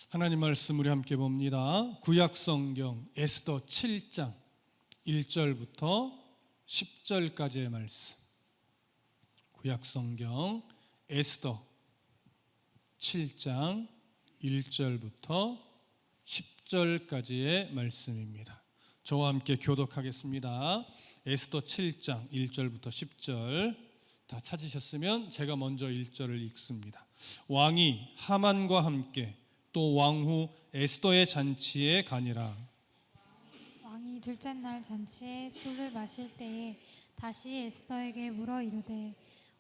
하나님 말씀 우리 함께 봅니다. 구약성경 에스더 7장 1절부터 10절까지의 말씀. 구약성경 에스더 7장 1절부터 10절까지의 말씀입니다. 저와 함께 교독하겠습니다. 에스더 7장 1절부터 10절 다 찾으셨으면 제가 먼저 1절을 읽습니다. 왕이 하만과 함께 또 왕후 에스더의 잔치에 가니라. 왕이 둘째 날 잔치에 술을 마실 때에 다시 에스더에게 물어 이르되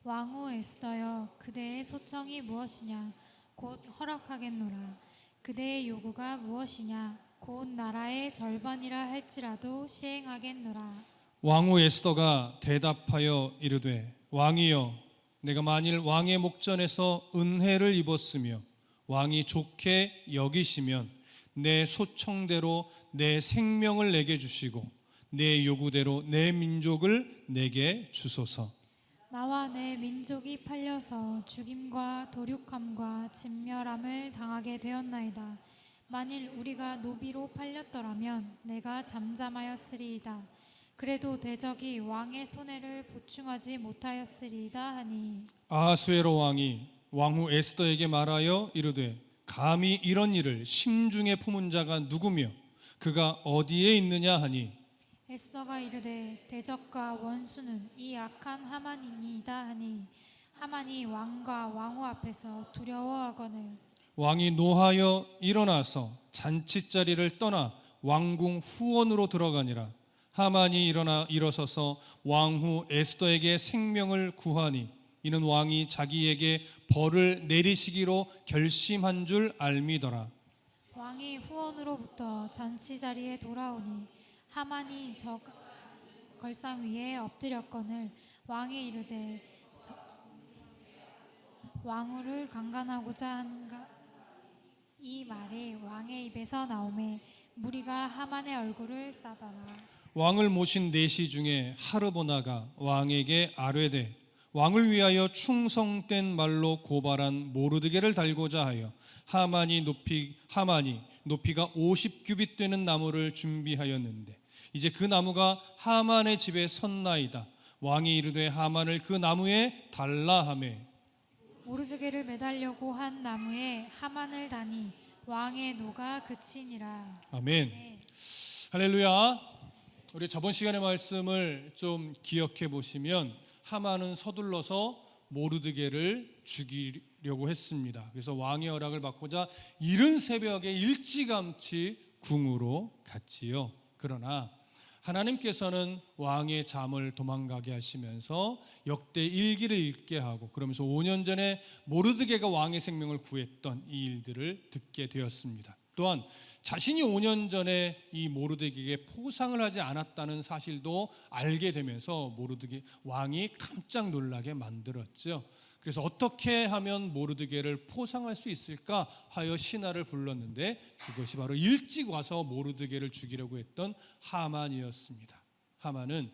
왕후 에스더여, 그대의 소청이 무엇이냐? 곧 허락하겠노라. 그대의 요구가 무엇이냐? 곧 나라의 절반이라 할지라도 시행하겠노라. 왕후 에스더가 대답하여 이르되 왕이여, 내가 만일 왕의 목전에서 은혜를 입었으며 왕이 좋게 여기시면 내 소청대로 내 생명을 내게 주시고 내 요구대로 내 민족을 내게 주소서. 나와 내 민족이 팔려서 죽임과 도륙함과 진멸함을 당하게 되었나이다. 만일 우리가 노비로 팔렸더라면 내가 잠잠하였으리이다. 그래도 대적이 왕의 손해를 보충하지 못하였으리이다 하니, 아하수에로 왕이 왕후 에스더에게 말하여 이르되 감히 이런 일을 심중에 품은 자가 누구며 그가 어디에 있느냐 하니, 에스더가 이르되 대적과 원수는 이 악한 하만이니이다 하니, 하만이 왕과 왕후 앞에서 두려워하거늘 왕이 노하여 일어나서 잔치자리를 떠나 왕궁 후원으로 들어가니라. 하만이 일어서서 왕후 에스더에게 생명을 구하니 이는 왕이 자기에게 벌을 내리시기로 결심한 줄 알미더라. 왕이 후원으로부터 잔치 자리에 돌아오니 하만이 저 걸상 위에 엎드렸거늘 왕이 이르되 왕후를 강간하고자 하는가? 이 말이 왕의 입에서 나오매 무리가 하만의 얼굴을 싸더라. 왕을 모신 내시 중에 하르보나가 왕에게 아뢰되 왕을 위하여 충성된 말로 고발한 모르드게를 달고자 하여 하만이 높이가 50규빗 되는 나무를 준비하였는데 이제 그 나무가 하만의 집에 섰나이다. 왕이 이르되 하만을 그 나무에 달라 하매 모르드게를 매달려고 한 나무에 하만을 다니 왕의 노가 그치니라. 아멘. 네. 할렐루야. 우리 저번 시간의 말씀을 좀 기억해 보시면 하만은 서둘러서 모르드게를 죽이려고 했습니다. 그래서 왕의 허락을 받고자 이른 새벽에 일찌감치 궁으로 갔지요. 그러나 하나님께서는 왕의 잠을 도망가게 하시면서 역대 일기를 읽게 하고 그러면서 5년 전에 모르드게가 왕의 생명을 구했던 이 일들을 듣게 되었습니다. 또한 자신이 5년 전에 이 모르드게에게 포상을 하지 않았다는 사실도 알게 되면서 모르드게 왕이 깜짝 놀라게 만들었죠. 그래서 어떻게 하면 모르드게를 포상할 수 있을까 하여 신하를 불렀는데 그것이 바로 일찍 와서 모르드게를 죽이려고 했던 하만이었습니다. 하만은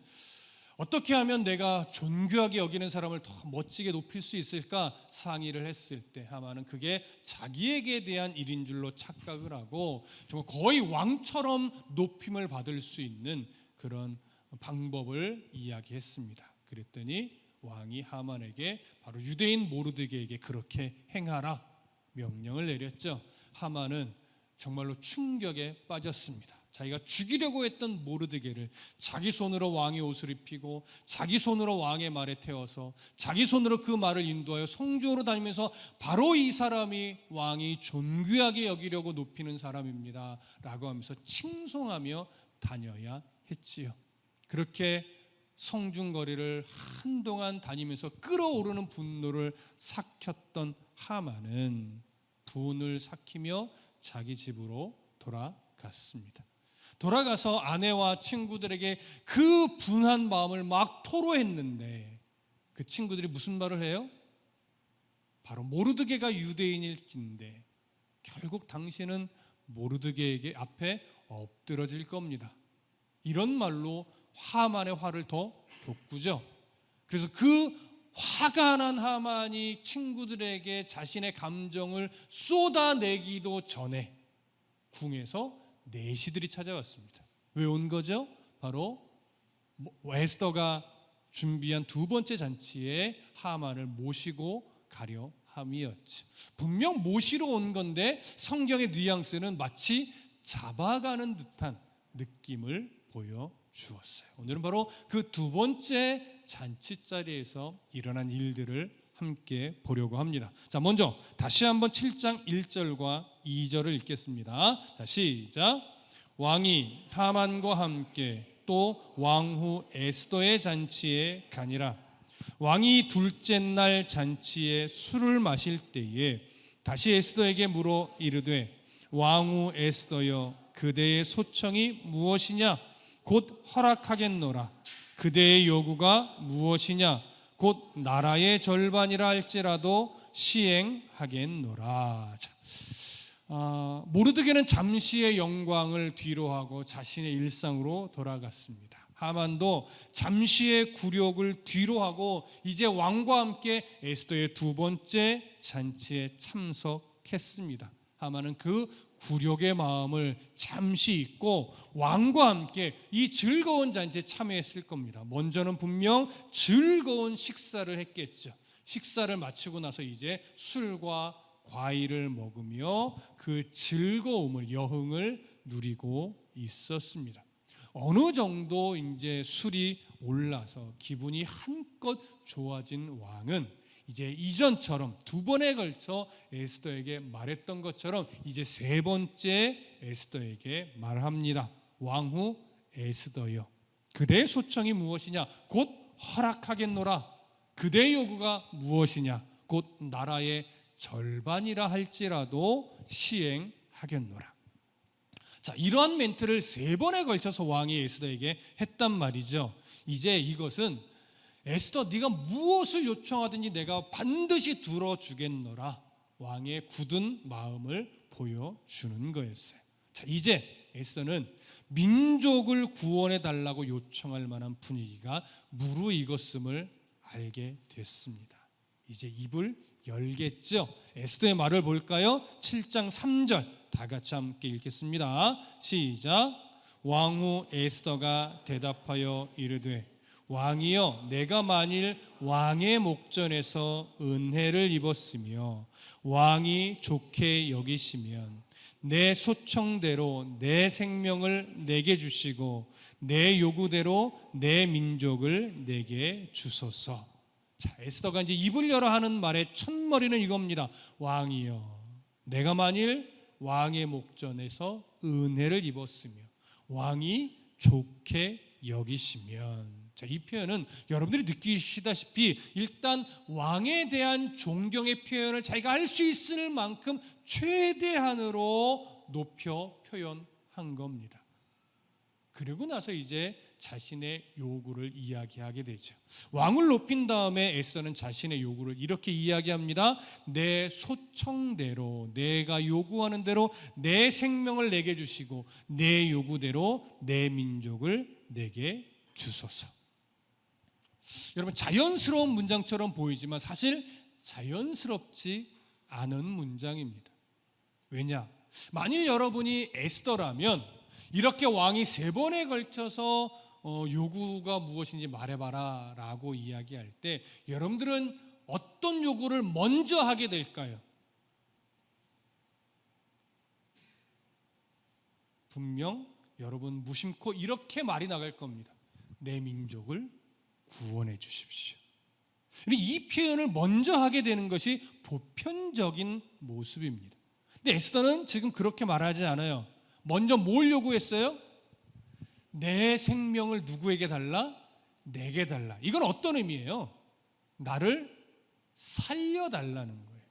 어떻게 하면 내가 존귀하게 여기는 사람을 더 멋지게 높일 수 있을까 상의를 했을 때 하만은 그게 자기에게 대한 일인 줄로 착각을 하고 정말 거의 왕처럼 높임을 받을 수 있는 그런 방법을 이야기했습니다. 그랬더니 왕이 하만에게 바로 유대인 모르드게에게 그렇게 행하라 명령을 내렸죠. 하만은 정말로 충격에 빠졌습니다. 자기가 죽이려고 했던 모르드게를 자기 손으로 왕의 옷을 입히고 자기 손으로 왕의 말에 태워서 자기 손으로 그 말을 인도하여 성중으로 다니면서 바로 이 사람이 왕이 존귀하게 여기려고 높이는 사람입니다 라고 하면서 칭송하며 다녀야 했지요. 그렇게 성중거리를 한동안 다니면서 끓어오르는 분노를 삭혔던 하만은 분을 삭히며 자기 집으로 돌아갔습니다. 돌아가서 아내와 친구들에게 그 분한 마음을 막 토로했는데 그 친구들이 무슨 말을 해요? 바로 모르드게가 유대인일진데 결국 당신은 모르드게에게 앞에 엎드러질 겁니다. 이런 말로 하만의 화를 더 돋구죠. 그래서 그 화가 난 하만이 친구들에게 자신의 감정을 쏟아내기도 전에 궁에서 내시들이 찾아왔습니다. 왜 온 거죠? 바로 에스더가 준비한 두 번째 잔치에 하만을 모시고 가려 함이었죠. 분명 모시러 온 건데 성경의 뉘앙스는 마치 잡아가는 듯한 느낌을 보여주었어요. 오늘은 바로 그 두 번째 잔치 자리에서 일어난 일들을 함께 보려고 합니다. 자, 먼저 다시 한번 7장 1절과 2절을 읽겠습니다. 자, 시작. 왕이 하만과 함께 또 왕후 에스더의 잔치에 가니라. 왕이 둘째 날 잔치에 술을 마실 때에 다시 에스더에게 물어 이르되 왕후 에스더여 그대의 소청이 무엇이냐 곧 허락하겠노라. 그대의 요구가 무엇이냐 곧 나라의 절반이라 할지라도 시행하겠노라. 자, 모르드게는 잠시의 영광을 뒤로하고 자신의 일상으로 돌아갔습니다. 하만도 잠시의 굴욕을 뒤로하고 이제 왕과 함께 에스더의 두 번째 잔치에 참석했습니다. 하만은 그 굴욕의 마음을 잠시 잊고 왕과 함께 이 즐거운 잔치에 참여했을 겁니다. 먼저는 분명 즐거운 식사를 했겠죠. 식사를 마치고 나서 이제 술과 과일을 먹으며 그 즐거움을 여흥을 누리고 있었습니다. 어느 정도 이제 술이 올라서 기분이 한껏 좋아진 왕은 이제 이전처럼 두 번에 걸쳐 에스더에게 말했던 것처럼 이제 세 번째 에스더에게 말합니다. 왕후 에스더여 그대의 소청이 무엇이냐 곧 허락하겠노라. 그대의 요구가 무엇이냐 곧 나라의 절반이라 할지라도 시행하겠노라. 자, 이러한 멘트를 세 번에 걸쳐서 왕이 에스더에게 했단 말이죠. 이제 이것은 에스더 네가 무엇을 요청하든지 내가 반드시 들어주겠노라. 왕의 굳은 마음을 보여주는 거였어요. 자, 이제 에스더는 민족을 구원해 달라고 요청할 만한 분위기가 무르익었음을 알게 됐습니다. 이제 입을 열겠죠. 에스더의 말을 볼까요? 7장 3절 다 같이 함께 읽겠습니다. 시작. 왕후 에스더가 대답하여 이르되 왕이여 내가 만일 왕의 목전에서 은혜를 입었으며 왕이 좋게 여기시면 내 소청대로 내 생명을 내게 주시고 내 요구대로 내 민족을 내게 주소서. 자, 에스더가 이제 입을 열어 하는 말의 첫머리는 이겁니다. 왕이여 내가 만일 왕의 목전에서 은혜를 입었으며 왕이 좋게 여기시면. 자, 이 표현은 여러분들이 느끼시다시피 일단 왕에 대한 존경의 표현을 자기가 할 수 있을 만큼 최대한으로 높여 표현한 겁니다. 그리고 나서 이제 자신의 요구를 이야기하게 되죠. 왕을 높인 다음에 에스더는 자신의 요구를 이렇게 이야기합니다. 내 소청대로 내가 요구하는 대로 내 생명을 내게 주시고 내 요구대로 내 민족을 내게 주소서. 여러분 자연스러운 문장처럼 보이지만 사실 자연스럽지 않은 문장입니다. 왜냐? 만일 여러분이 에스더라면 이렇게 왕이 세 번에 걸쳐서 요구가 무엇인지 말해봐라 라고 이야기할 때 여러분들은 어떤 요구를 먼저 하게 될까요? 분명 여러분 무심코 이렇게 말이 나갈 겁니다. 내 민족을 구원해 주십시오. 이 표현을 먼저 하게 되는 것이 보편적인 모습입니다. 근데 에스더는 지금 그렇게 말하지 않아요. 먼저 뭘 요구했어요? 내 생명을 누구에게 달라? 내게 달라. 이건 어떤 의미예요? 나를 살려달라는 거예요.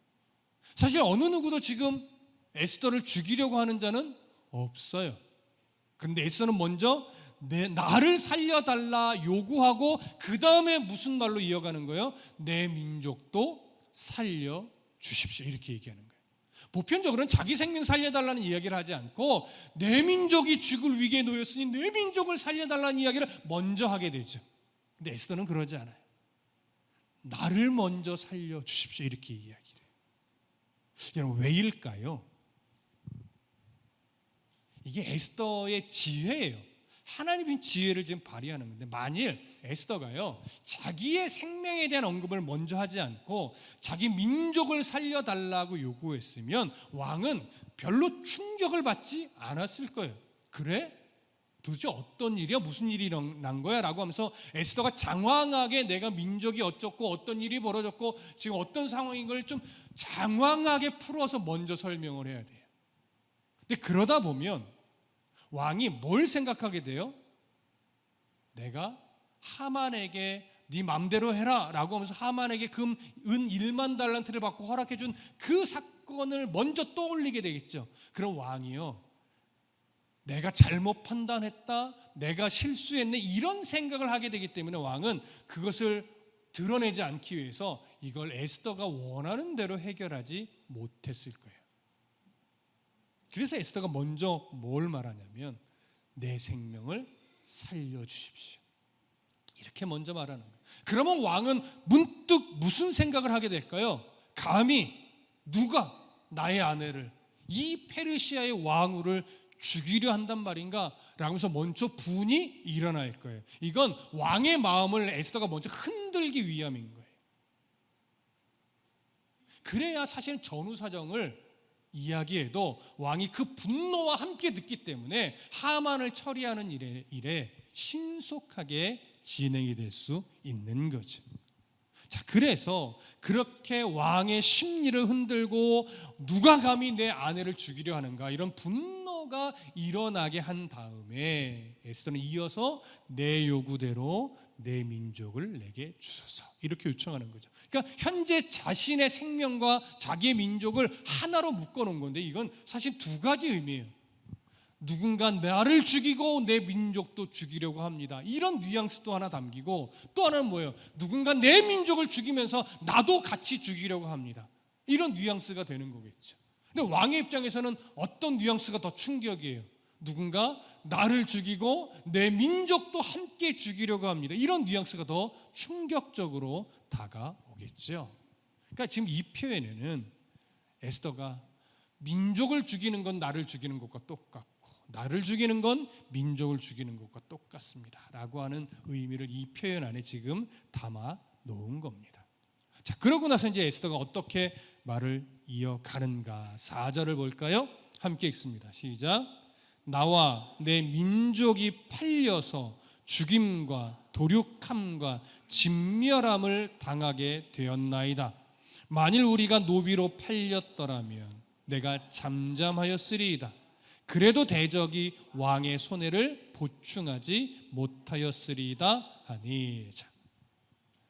사실 어느 누구도 지금 에스더를 죽이려고 하는 자는 없어요. 그런데 에스더는 먼저 나를 살려달라 요구하고 그 다음에 무슨 말로 이어가는 거예요? 내 민족도 살려주십시오 이렇게 얘기하는 거예요. 보편적으로는 자기 생명 살려달라는 이야기를 하지 않고 내 민족이 죽을 위기에 놓였으니 내 민족을 살려달라는 이야기를 먼저 하게 되죠. 근데 에스더는 그러지 않아요. 나를 먼저 살려주십시오. 이렇게 이야기를 해요. 여러분, 왜일까요? 이게 에스더의 지혜예요. 하나님의 지혜를 지금 발휘하는 건데, 만일 에스더가요 자기의 생명에 대한 언급을 먼저 하지 않고 자기 민족을 살려달라고 요구했으면 왕은 별로 충격을 받지 않았을 거예요. 그래? 도대체 어떤 일이야? 무슨 일이 난 거야? 라고 하면서 에스더가 장황하게 내가 민족이 어쩌고 어떤 일이 벌어졌고 지금 어떤 상황인 걸 좀 장황하게 풀어서 먼저 설명을 해야 돼요. 근데 그러다 보면 왕이 뭘 생각하게 돼요? 내가 하만에게 네 맘대로 해라 라고 하면서 하만에게 금, 은 1만 달란트를 받고 허락해 준 그 사건을 먼저 떠올리게 되겠죠. 그럼 왕이요, 내가 잘못 판단했다, 내가 실수했네, 이런 생각을 하게 되기 때문에 왕은 그것을 드러내지 않기 위해서 이걸 에스더가 원하는 대로 해결하지 못했을 거예요. 그래서 에스더가 먼저 뭘 말하냐면 내 생명을 살려주십시오, 이렇게 먼저 말하는 거예요. 그러면 왕은 문득 무슨 생각을 하게 될까요? 감히 누가 나의 아내를, 이 페르시아의 왕후를 죽이려 한단 말인가? 라면서 먼저 분이 일어날 거예요. 이건 왕의 마음을 에스더가 먼저 흔들기 위함인 거예요. 그래야 사실 전후 사정을 이야기해도 왕이 그 분노와 함께 듣기 때문에 하만을 처리하는 일에 신속하게 진행이 될 수 있는 거죠. 자, 그래서 그렇게 왕의 심리를 흔들고 누가 감히 내 아내를 죽이려 하는가, 이런 분노가 일어나게 한 다음에 에스더는 이어서 내 요구대로 내 민족을 내게 주소서, 이렇게 요청하는 거죠. 그러니까 현재 자신의 생명과 자기의 민족을 하나로 묶어놓은 건데, 이건 사실 두 가지 의미예요. 누군가 나를 죽이고 내 민족도 죽이려고 합니다, 이런 뉘앙스도 하나 담기고, 또 하나는 뭐예요? 누군가 내 민족을 죽이면서 나도 같이 죽이려고 합니다, 이런 뉘앙스가 되는 거겠죠. 근데 왕의 입장에서는 어떤 뉘앙스가 더 충격이에요? 누군가 나를 죽이고 내 민족도 함께 죽이려고 합니다, 이런 뉘앙스가 더 충격적으로 다가오겠죠. 그러니까 지금 이 표현에는 에스더가 민족을 죽이는 건 나를 죽이는 것과 똑같고 나를 죽이는 건 민족을 죽이는 것과 똑같습니다 라고 하는 의미를 이 표현 안에 지금 담아 놓은 겁니다. 자, 그러고 나서 이제 에스더가 어떻게 말을 이어가는가, 4절을 볼까요? 함께 읽습니다. 시작. 나와 내 민족이 팔려서 죽임과 도륙함과 진멸함을 당하게 되었나이다. 만일 우리가 노비로 팔렸더라면 내가 잠잠하였으리이다. 그래도 대적이 왕의 손해를 보충하지 못하였으리이다 하니. 자,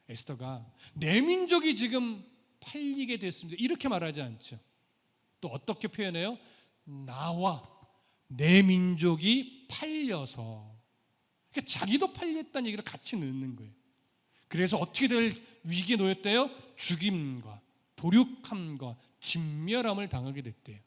에스더가 내 민족이 지금 팔리게 됐습니다, 이렇게 말하지 않죠. 또 어떻게 표현해요? 나와 내 민족이 팔려서. 그러니까 자기도 팔렸다는 얘기를 같이 넣는 거예요. 그래서 어떻게 될 위기에 놓였대요? 죽임과 도륙함과 진멸함을 당하게 됐대요.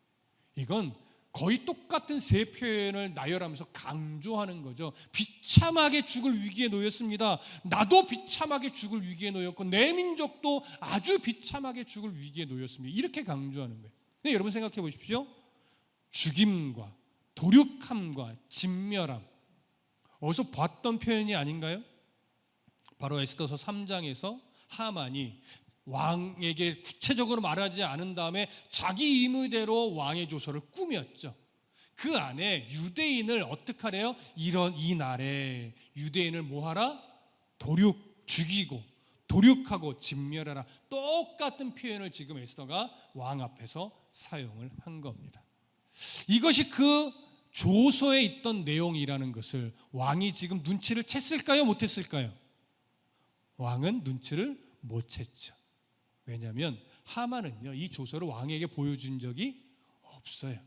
이건 거의 똑같은 세 표현을 나열하면서 강조하는 거죠. 비참하게 죽을 위기에 놓였습니다. 나도 비참하게 죽을 위기에 놓였고 내 민족도 아주 비참하게 죽을 위기에 놓였습니다, 이렇게 강조하는 거예요. 근데 여러분 생각해 보십시오. 죽임과 도륙함과 진멸함, 어디서 봤던 표현이 아닌가요? 바로 에스더서 3장에서 하만이 왕에게 구체적으로 말하지 않은 다음에 자기 임의대로 왕의 조서를 꾸몄죠. 그 안에 유대인을 어떻게 하래요? 이 날에 유대인을 뭐하라? 죽이고 도륙하고 진멸하라, 똑같은 표현을 지금 에스더가 왕 앞에서 사용을 한 겁니다. 이것이 그 조서에 있던 내용이라는 것을 왕이 지금 눈치를 챘을까요? 못했을까요? 왕은 눈치를 못 챘죠. 왜냐하면 하만은요, 이 조서를 왕에게 보여준 적이 없어요.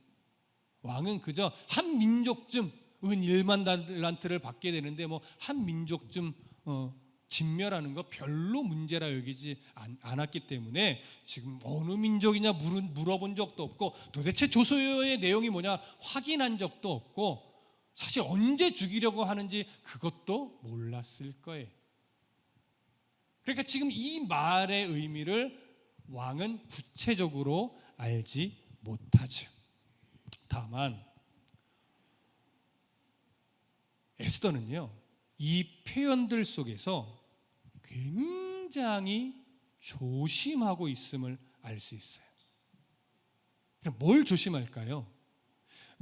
왕은 그저 한 민족쯤 은 1만 달란트를 받게 되는데 뭐 한 민족쯤 진멸하는 거 별로 문제라 여기지 않았기 때문에 지금 어느 민족이냐 물어본 적도 없고 도대체 조서의 내용이 뭐냐 확인한 적도 없고 사실 언제 죽이려고 하는지 그것도 몰랐을 거예요. 그러니까 지금 이 말의 의미를 왕은 구체적으로 알지 못하죠. 다만 에스더는요, 이 표현들 속에서 굉장히 조심하고 있음을 알 수 있어요. 그럼 뭘 조심할까요?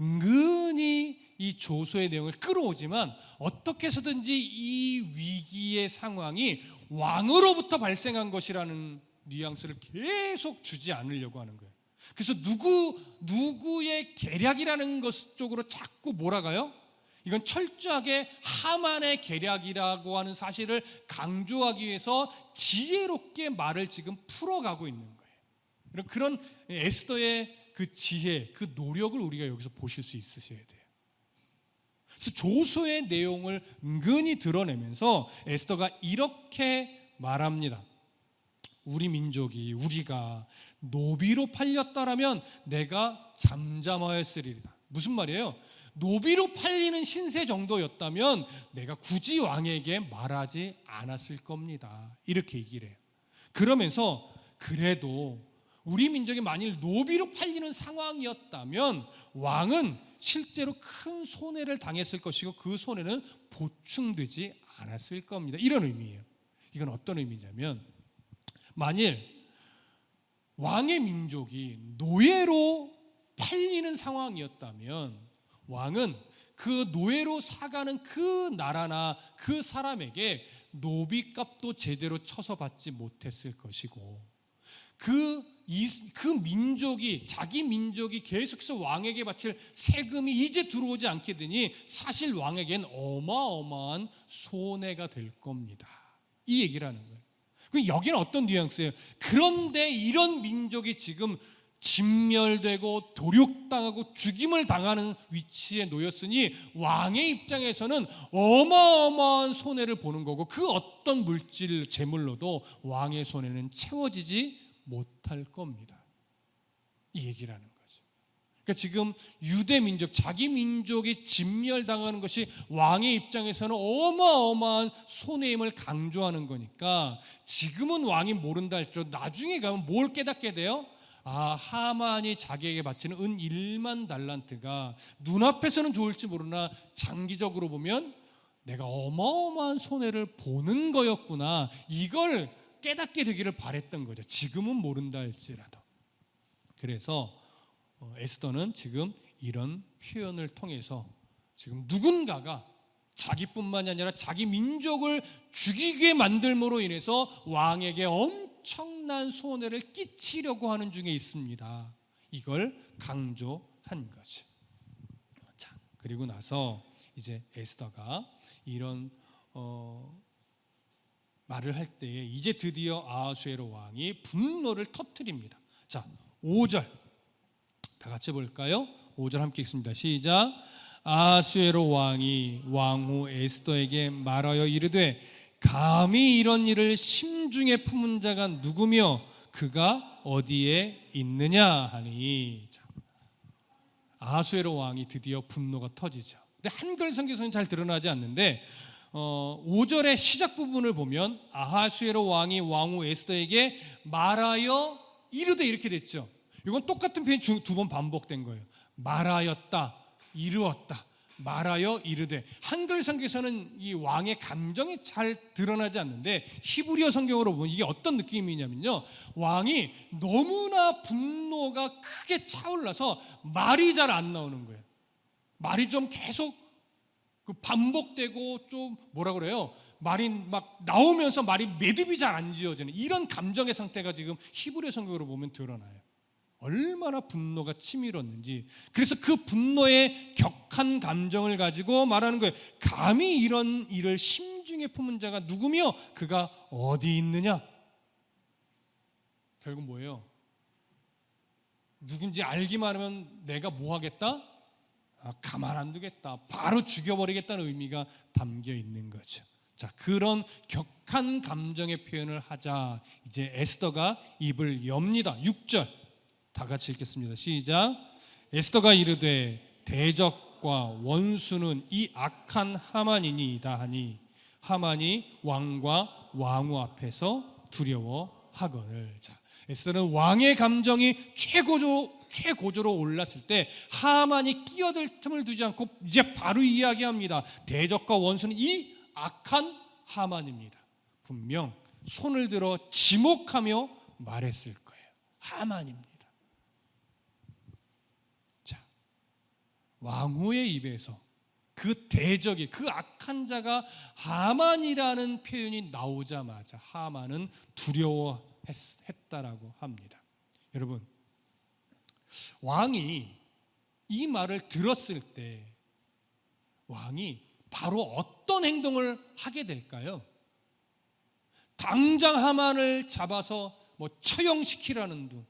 은근히 이 조소의 내용을 끌어오지만 어떻게 해서든지 이 위기의 상황이 왕으로부터 발생한 것이라는 뉘앙스를 계속 주지 않으려고 하는 거예요. 그래서 누구의 계략이라는 것 쪽으로 자꾸 몰아가요. 이건 철저하게 하만의 계략이라고 하는 사실을 강조하기 위해서 지혜롭게 말을 지금 풀어가고 있는 거예요. 그런 에스더의 그 지혜, 그 노력을 우리가 여기서 보실 수 있으셔야 돼요. 그래서 조소의 내용을 은근히 드러내면서 에스더가 이렇게 말합니다. 우리 민족이, 우리가 노비로 팔렸다라면 내가 잠잠하였으리이다. 무슨 말이에요? 노비로 팔리는 신세 정도였다면 내가 굳이 왕에게 말하지 않았을 겁니다. 이렇게 얘기를 해요. 그러면서 그래도 우리 민족이 만일 노비로 팔리는 상황이었다면 왕은 실제로 큰 손해를 당했을 것이고 그 손해는 보충되지 않았을 겁니다. 이런 의미예요. 이건 어떤 의미냐면, 만일 왕의 민족이 노예로 팔리는 상황이었다면 왕은 그 노예로 사가는 그 나라나 그 사람에게 노비값도 제대로 쳐서 받지 못했을 것이고, 그 민족이, 자기 민족이 계속해서 왕에게 바칠 세금이 이제 들어오지 않게 되니 사실 왕에겐 어마어마한 손해가 될 겁니다. 이 얘기를 하는 거예요. 그럼 여기는 어떤 뉘앙스예요? 그런데 이런 민족이 지금 진멸되고 도륙당하고 죽임을 당하는 위치에 놓였으니 왕의 입장에서는 어마어마한 손해를 보는 거고, 그 어떤 물질 재물로도 왕의 손해는 채워지지 못할 겁니다. 이 얘기를 하는 거죠. 그러니까 지금 유대 민족, 자기 민족이 진멸당하는 것이 왕의 입장에서는 어마어마한 손해임을 강조하는 거니까, 지금은 왕이 모른다 할지라도 나중에 가면 뭘 깨닫게 돼요? 하만이 자기에게 바치는 은 1만 달란트가 눈앞에서는 좋을지 모르나 장기적으로 보면 내가 어마어마한 손해를 보는 거였구나, 이걸 깨닫게 되기를 바랬던 거죠. 지금은 모른다 할지라도. 그래서 에스더는 지금 이런 표현을 통해서 지금 누군가가 자기뿐만이 아니라 자기 민족을 죽이게 만들므로 인해서 왕에게 엄청난 손해를 끼치려고 하는 중에 있습니다. 이걸 강조한 거죠. 자, 그리고 나서 이제 에스더가 이런 말을 할 때에 이제 드디어 아하수에로 왕이 분노를 터뜨립니다. 자, 5절 다 같이 볼까요? 5절 함께 읽습니다. 시작. 아하수에로 왕이 왕후 에스더에게 말하여 이르되 감히 이런 일을 심중에 품은 자가 누구며 그가 어디에 있느냐 하니. 자, 아하수에로 왕이 드디어 분노가 터지죠. 근데 한글 성경에서는 잘 드러나지 않는데 5절의 시작 부분을 보면 아하수에로 왕이 왕후 에스더에게 말하여 이르되 이렇게 됐죠. 이건 똑같은 표현이 2번 반복된 거예요. 말하였다, 이르었다, 말하여 이르되. 한글 성경에서는 이 왕의 감정이 잘 드러나지 않는데 히브리어 성경으로 보면 이게 어떤 느낌이냐면요, 왕이 너무나 분노가 크게 차올라서 말이 잘 안 나오는 거예요. 말이 좀 계속 반복되고 좀 뭐라 그래요? 말이 막 나오면서 말이 매듭이 잘 안 지어지는 이런 감정의 상태가 지금 히브리 성경으로 보면 드러나요. 얼마나 분노가 치밀었는지. 그래서 그 분노의 격한 감정을 가지고 말하는 거예요. 감히 이런 일을 심중에 품은 자가 누구며 그가 어디 있느냐. 결국 뭐예요? 누군지 알기만 하면 내가 뭐 하겠다? 가만 안 두겠다, 바로 죽여버리겠다는 의미가 담겨 있는 거죠. 자, 그런 격한 감정의 표현을 하자 이제 에스더가 입을 엽니다. 6절 다 같이 읽겠습니다. 시작. 에스더가 이르되 대적과 원수는 이 악한 하만이니이다 하니 하만이 왕과 왕후 앞에서 두려워하거늘. 자, 에스더는 왕의 감정이 최고조로 올랐을 때 하만이 끼어들 틈을 두지 않고 이제 바로 이야기합니다. 대적과 원수는 이 악한 하만입니다. 분명 손을 들어 지목하며 말했을 거예요. 하만입니다. 자, 왕후의 입에서 그 대적이, 그 악한 자가 하만이라는 표현이 나오자마자 하만은 두려워했다라고 합니다. 여러분, 왕이 이 말을 들었을 때 왕이 바로 어떤 행동을 하게 될까요? 당장 하만을 잡아서 처형시키라는 둥,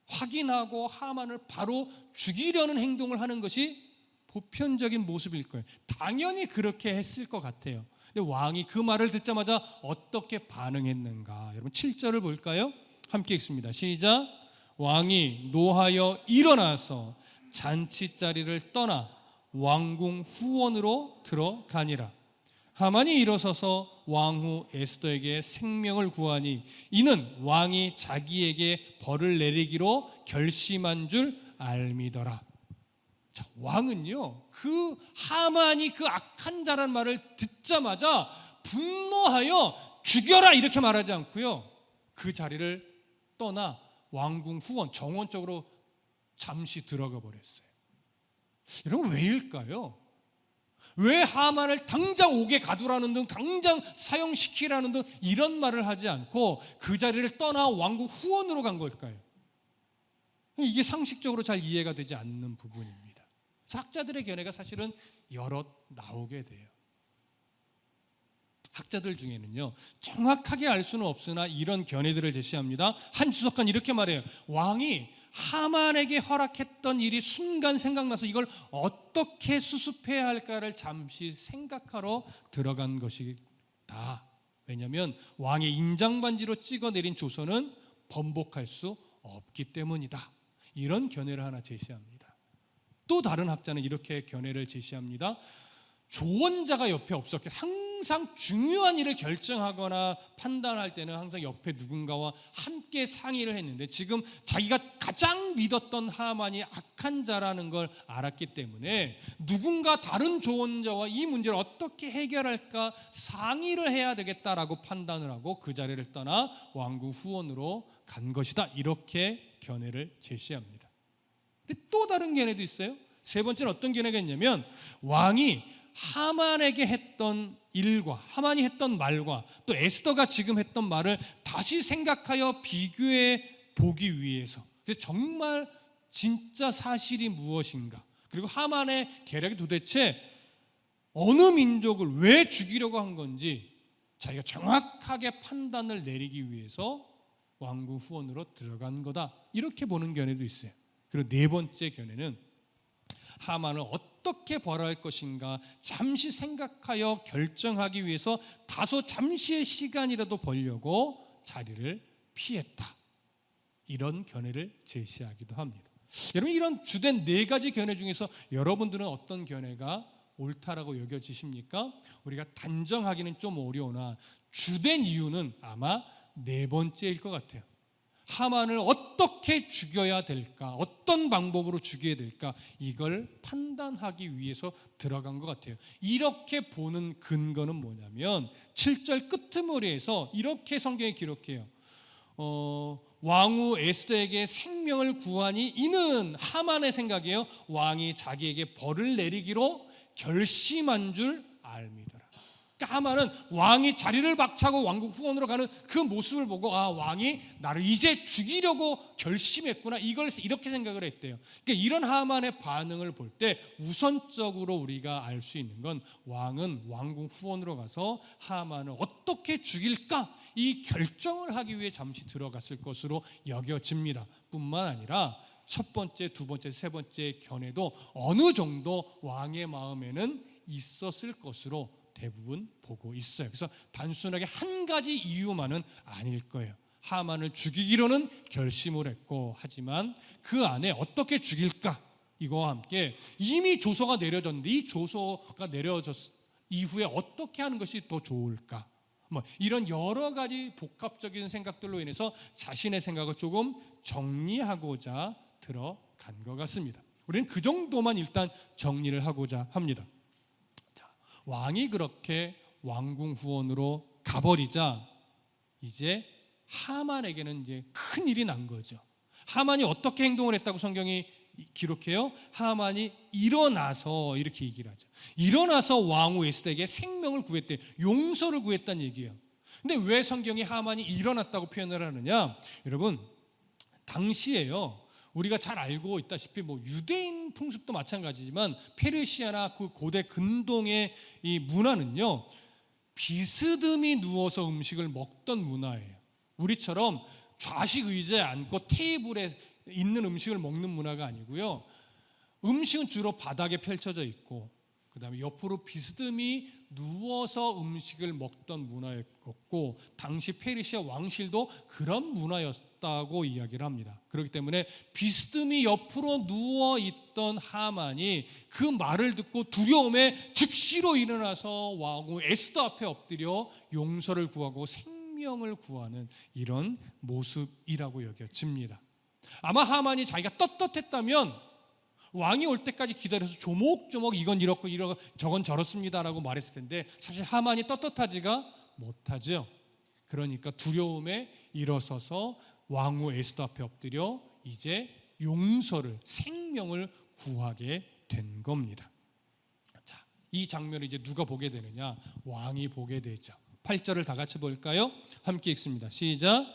확인하고 하만을 바로 죽이려는 행동을 하는 것이 보편적인 모습일 거예요. 당연히 그렇게 했을 것 같아요. 근데 왕이 그 말을 듣자마자 어떻게 반응했는가? 여러분 7절을 볼까요? 함께 읽습니다. 시작. 왕이 노하여 일어나서 잔치자리를 떠나 왕궁 후원으로 들어가니라. 하만이 일어서서 왕후 에스더에게 생명을 구하니 이는 왕이 자기에게 벌을 내리기로 결심한 줄 알미더라. 자, 왕은요, 그 하만이 그 악한 자란 말을 듣자마자 분노하여 죽여라 이렇게 말하지 않고요, 그 자리를 떠나 왕궁 후원 정원 쪽으로 잠시 들어가 버렸어요. 여러분, 왜일까요? 왜 하만을 당장 옥에 가두라는 등, 당장 사형시키라는 등 이런 말을 하지 않고 그 자리를 떠나 왕궁 후원으로 간 걸까요? 이게 상식적으로 잘 이해가 되지 않는 부분입니다. 학자들의 견해가 사실은 여럿 나오게 돼요. 학자들 중에는요, 정확하게 알 수는 없으나 이런 견해들을 제시합니다. 한 주석가는 이렇게 말해요. 왕이 하만에게 허락했던 일이 순간 생각나서 이걸 어떻게 수습해야 할까를 잠시 생각하러 들어간 것이다. 왜냐하면 왕의 인장반지로 찍어내린 조서는 번복할 수 없기 때문이다. 이런 견해를 하나 제시합니다. 또 다른 학자는 이렇게 견해를 제시합니다. 조언자가 옆에 없었기에 항상 중요한 일을 결정하거나 판단할 때는 항상 옆에 누군가와 함께 상의를 했는데, 지금 자기가 가장 믿었던 하만이 악한 자라는 걸 알았기 때문에 누군가 다른 조언자와 이 문제를 어떻게 해결할까 상의를 해야 되겠다라고 판단을 하고 그 자리를 떠나 왕궁 후원으로 간 것이다. 이렇게 견해를 제시합니다. 근데 또 다른 견해도 있어요. 세 번째는 어떤 견해가 있냐면, 왕이 하만에게 했던 일과 하만이 했던 말과 또 에스더가 지금 했던 말을 다시 생각하여 비교해 보기 위해서, 그래서 정말 진짜 사실이 무엇인가, 그리고 하만의 계략이 도대체 어느 민족을 왜 죽이려고 한 건지 자기가 정확하게 판단을 내리기 위해서 왕궁 후원으로 들어간 거다. 이렇게 보는 견해도 있어요. 그리고 네 번째 견해는 하만을 어떻게 벌할 것인가 잠시 생각하여 결정하기 위해서 다소 잠시의 시간이라도 벌려고 자리를 피했다. 이런 견해를 제시하기도 합니다. 여러분, 이런 주된 네 가지 견해 중에서 여러분들은 어떤 견해가 옳다라고 여겨지십니까? 우리가 단정하기는 좀 어려우나 주된 이유는 아마 네 번째일 것 같아요. 하만을 어떻게 죽여야 될까, 어떤 방법으로 죽여야 될까, 이걸 판단하기 위해서 들어간 것 같아요. 이렇게 보는 근거는 뭐냐면 7절 끄트머리에서 이렇게 성경에 기록해요. 왕후 에스더에게 생명을 구하니 이는 하만의 생각이에요. 왕이 자기에게 벌을 내리기로 결심한 줄 알미더라. 그러니까 하만은 왕이 자리를 박차고 왕궁 후원으로 가는 그 모습을 보고, 아, 왕이 나를 이제 죽이려고 결심했구나, 이걸 이렇게 생각을 했대요. 그러니까 이런 하만의 반응을 볼 때 우선적으로 우리가 알 수 있는 건, 왕은 왕궁 후원으로 가서 하만을 어떻게 죽일까, 이 결정을 하기 위해 잠시 들어갔을 것으로 여겨집니다. 뿐만 아니라 첫 번째, 두 번째, 세 번째 견해도 어느 정도 왕의 마음에는 있었을 것으로 대부분 보고 있어요. 그래서 단순하게 한 가지 이유만은 아닐 거예요. 하만을 죽이기로는 결심을 했고, 하지만 그 안에 어떻게 죽일까, 이거와 함께 이미 조서가 내려졌는데 이 조서가 내려졌 이후에 어떻게 하는 것이 더 좋을까, 뭐 이런 여러 가지 복합적인 생각들로 인해서 자신의 생각을 조금 정리하고자 들어간 것 같습니다. 우리는 그 정도만 일단 정리를 하고자 합니다. 자, 왕이 그렇게 왕궁 후원으로 가버리자 이제 하만에게는 이제 큰 일이 난 거죠. 하만이 어떻게 행동을 했다고 성경이 기록해요? 하만이 일어나서 이렇게 얘기를 하죠. 일어나서 왕후 에스더에게 생명을 구했대, 용서를 구했다는 얘기예요. 근데 왜 성경이 하만이 일어났다고 표현을 하느냐? 여러분, 당시에요, 우리가 잘 알고 있다시피 뭐 유대인 풍습도 마찬가지지만 페르시아나 그 고대 근동의 이 문화는요, 비스듬히 누워서 음식을 먹던 문화예요. 우리처럼 좌식 의자에 앉고 테이블에 있는 음식을 먹는 문화가 아니고요, 음식은 주로 바닥에 펼쳐져 있고 그 다음에 옆으로 비스듬히 누워서 음식을 먹던 문화였고, 당시 페르시아 왕실도 그런 문화였다고 이야기를 합니다. 그렇기 때문에 비스듬히 옆으로 누워있던 하만이 그 말을 듣고 두려움에 즉시로 일어나서 왕후 에스더 앞에 엎드려 용서를 구하고 생명을 구하는 이런 모습이라고 여겨집니다. 아마 하만이 자기가 떳떳했다면 왕이 올 때까지 기다려서 조목조목 이건 이렇고 저건 저렇습니다라고 말했을 텐데, 사실 하만이 떳떳하지가 못하죠. 그러니까 두려움에 일어서서 왕후 에스더 앞에 엎드려 이제 용서를, 생명을 구하게 된 겁니다. 자, 이 장면을 이제 누가 보게 되느냐? 왕이 보게 되죠. 8절을 다 같이 볼까요? 함께 읽습니다. 시작.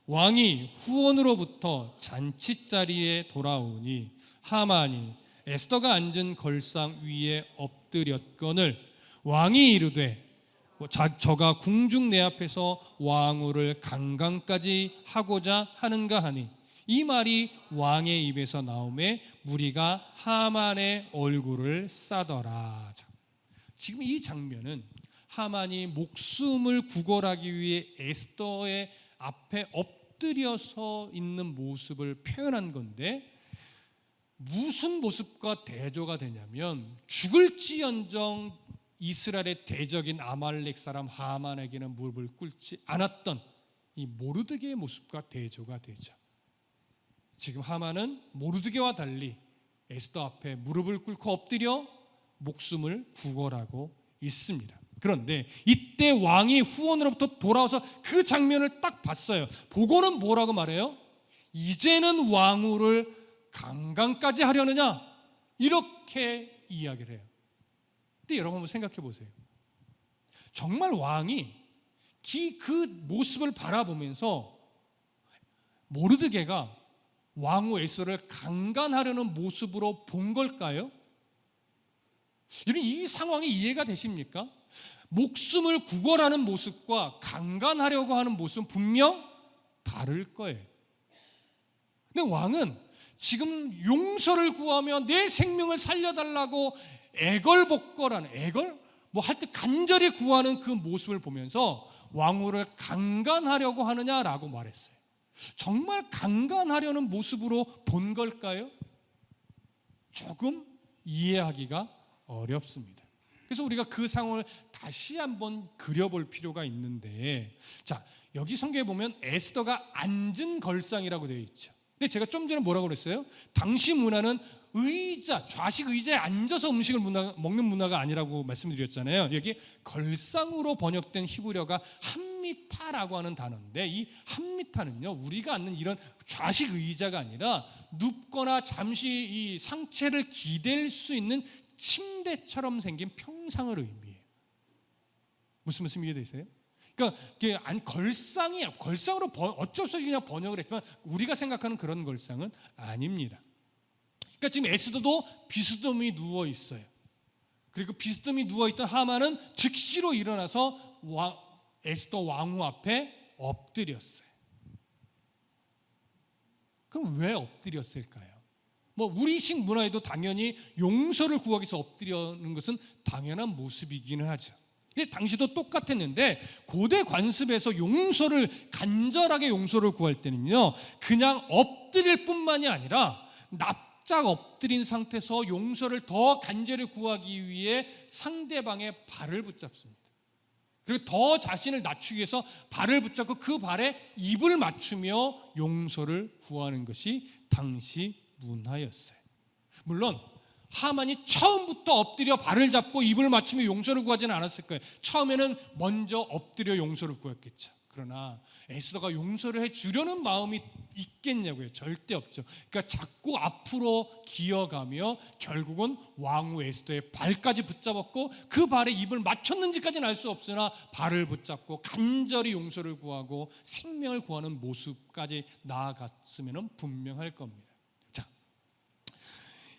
왕이 후원으로부터 잔치자리에 돌아오니 하만이 에스더가 앉은 걸상 위에 엎드렸거늘 왕이 이르되 저가 궁중 내 앞에서 왕후를 강간까지 하고자 하는가 하니, 이 말이 왕의 입에서 나오매 무리가 하만의 얼굴을 싸더라. 지금 이 장면은 하만이 목숨을 구걸하기 위해 에스더의 앞에 엎드려서 있는 모습을 표현한 건데, 무슨 모습과 대조가 되냐면 죽을지언정 이스라엘의 대적인 아말렉 사람 하만에게는 무릎을 꿇지 않았던 이 모르드게의 모습과 대조가 되죠. 지금 하만은 모르드게와 달리 에스더 앞에 무릎을 꿇고 엎드려 목숨을 구걸하고 있습니다. 그런데 이때 왕이 후원으로부터 돌아와서 그 장면을 딱 봤어요. 보고는 뭐라고 말해요? 이제는 왕후를 강간까지 하려느냐? 이렇게 이야기를 해요. 근데 여러분 한번 생각해 보세요. 정말 왕이 그 모습을 바라보면서 모르드게가 왕후 에스더를 강간하려는 모습으로 본 걸까요? 이 상황이 이해가 되십니까? 목숨을 구걸하는 모습과 강간하려고 하는 모습은 분명 다를 거예요. 근데 왕은 지금 용서를 구하며 내 생명을 살려달라고 애걸복걸하는, 뭐 할 때 간절히 구하는 그 모습을 보면서 왕후를 강간하려고 하느냐라고 말했어요. 정말 강간하려는 모습으로 본 걸까요? 조금 이해하기가 어렵습니다. 그래서 우리가 그 상황을 다시 한번 그려볼 필요가 있는데, 자, 여기 성경에 보면 에스더가 앉은 걸상이라고 되어 있죠. 근데 제가 좀 전에 뭐라고 그랬어요? 당시 문화는 좌식 의자에 앉아서 음식을 먹는 문화가 아니라고 말씀드렸잖아요. 여기 걸상으로 번역된 히브리어가 함미타라고 하는 단어인데, 이 함미타는요, 우리가 앉는 이런 좌식 의자가 아니라 눕거나 잠시 이 상체를 기댈 수 있는 침대처럼 생긴 평상을 의미해요. 무슨 이해되세요? 그러니까 걸상으로 어쩔 수 없이 그냥 번역을 했지만 우리가 생각하는 그런 걸상은 아닙니다. 그러니까 지금 에스더도 비스듬히 누워 있어요. 그리고 비스듬히 누워 있던 하만은 즉시로 일어나서 에스더 왕후 앞에 엎드렸어요. 그럼 왜 엎드렸을까요? 뭐 우리식 문화에도 당연히 용서를 구하기 위해서 엎드리는 것은 당연한 모습이기는 하죠. 근데 당시도 똑같았는데, 고대 관습에서 간절하게 용서를 구할 때는요, 그냥 엎드릴 뿐만이 아니라 납작 엎드린 상태에서 용서를 더 간절히 구하기 위해 상대방의 발을 붙잡습니다. 그리고 더 자신을 낮추기 위해서 발을 붙잡고 그 발에 입을 맞추며 용서를 구하는 것이 당시 문화였어요. 물론 하만이 처음부터 엎드려 발을 잡고 입을 맞추며 용서를 구하지는 않았을 거예요. 처음에는 먼저 엎드려 용서를 구했겠죠. 그러나 에스더가 용서를 해주려는 마음이 있겠냐고요? 절대 없죠. 그러니까 자꾸 앞으로 기어가며 결국은 왕후 에스더의 발까지 붙잡았고 그 발에 입을 맞췄는지까지는 알 수 없으나 발을 붙잡고 간절히 용서를 구하고 생명을 구하는 모습까지 나아갔으면 분명할 겁니다. 자,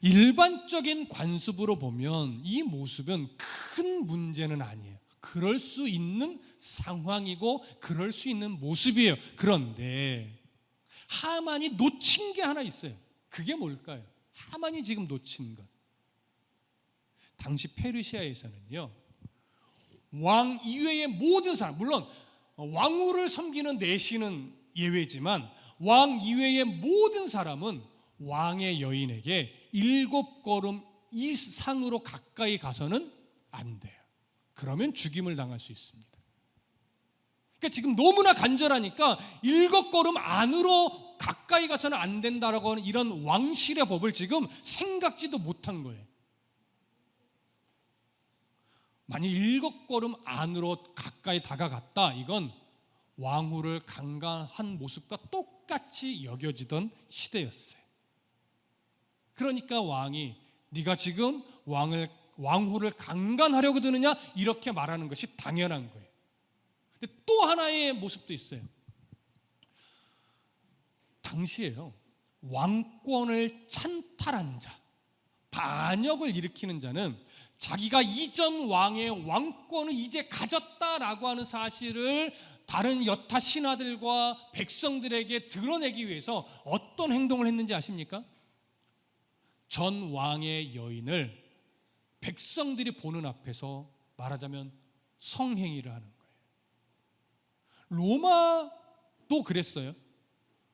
일반적인 관습으로 보면 이 모습은 큰 문제는 아니에요. 그럴 수 있는 상황이고 그럴 수 있는 모습이에요. 그런데 하만이 놓친 게 하나 있어요. 그게 뭘까요? 하만이 지금 놓친 것. 당시 페르시아에서는요, 왕 이외의 모든 사람, 물론 왕후를 섬기는 내시는 예외지만 왕 이외의 모든 사람은 왕의 여인에게 7걸음 이상으로 가까이 가서는 안 돼요. 그러면 죽임을 당할 수 있습니다. 그러니까 지금 너무나 간절하니까 7걸음 안으로 가까이 가서는 안 된다라고 하는 이런 왕실의 법을 지금 생각지도 못한 거예요. 만약 7걸음 안으로 가까이 다가갔다, 이건 왕후를 강간한 모습과 똑같이 여겨지던 시대였어요. 그러니까 왕이 네가 지금 왕후를 강간하려고 드느냐 이렇게 말하는 것이 당연한 거예요. 근데 또 하나의 모습도 있어요. 당시에요, 왕권을 찬탈한 자, 반역을 일으키는 자는 자기가 이전 왕의 왕권을 이제 가졌다라고 하는 사실을 다른 여타 신하들과 백성들에게 드러내기 위해서 어떤 행동을 했는지 아십니까? 전 왕의 여인을 백성들이 보는 앞에서 말하자면 성행위를 하는 거예요. 로마도 그랬어요.